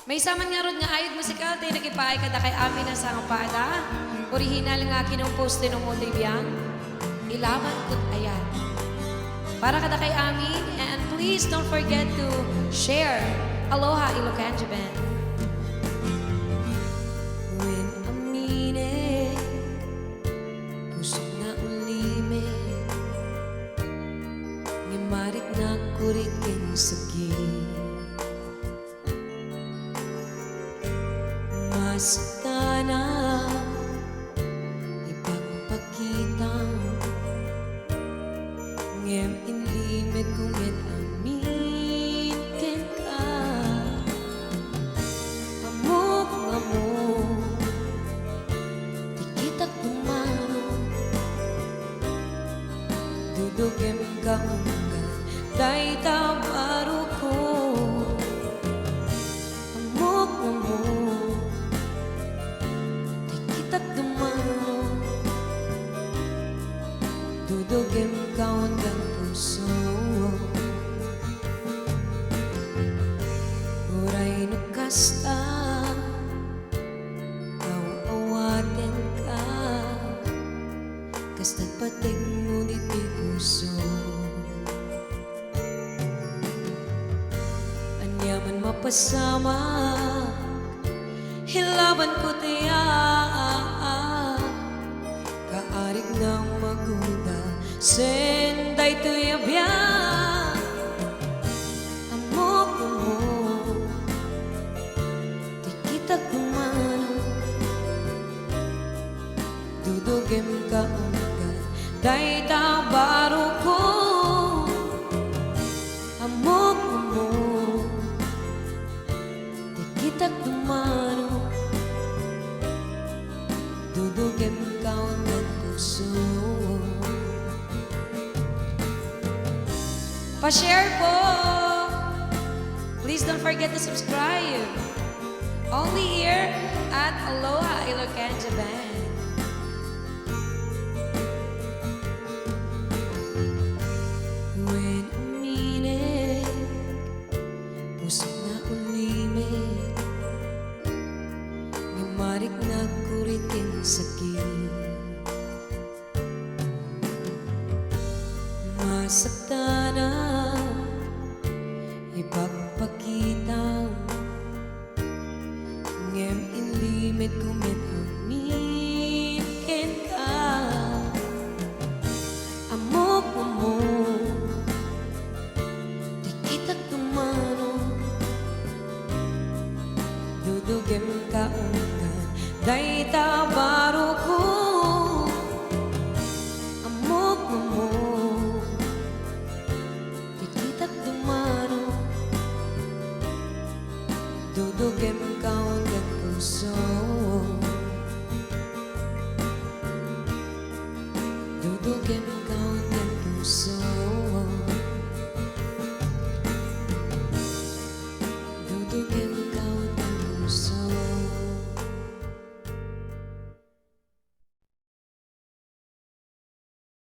May saman nga rod nga ayod musikal tayo nagipaay kada kay amin ang sangapada. Original nga kinumposte ng Monday Biyang. Ilaban ko't ayan. Para kada kay amin, and please don't forget to share. Aloha Ilocanja Band. When amine, puso na ulimit, ngimarik na kurikin sakit. Masakana, ipagpakita, ngem inlimit kumit amin ken ka. Amok ngamok, di kita kumano, dudugem ka ungan, day tabaro ko. Amok ngamok, dudugem kaon kang puso. Uray no kasta, awaten ka, kasta't pating ngunit di puso. Anyaman mapasama, hilaban ko tiya, kaarig ng maguda, senday tuya biya. Amok mo, di kita kumano, dudugem ka ungan, day tabaro ko. Amok mo, di kita kumano, dudugem ka ungan puso. Pa-share po! Please don't forget to subscribe. Only here at Aloha Ilocanja Band. When uminig, puso na ulimig, ngamarik na kuritin sakit. Masaktan na, ipagpakita, ngem inlimit kumit amin ken ka. Amok mo, di kita kumano, dudugem ka ungan, day taba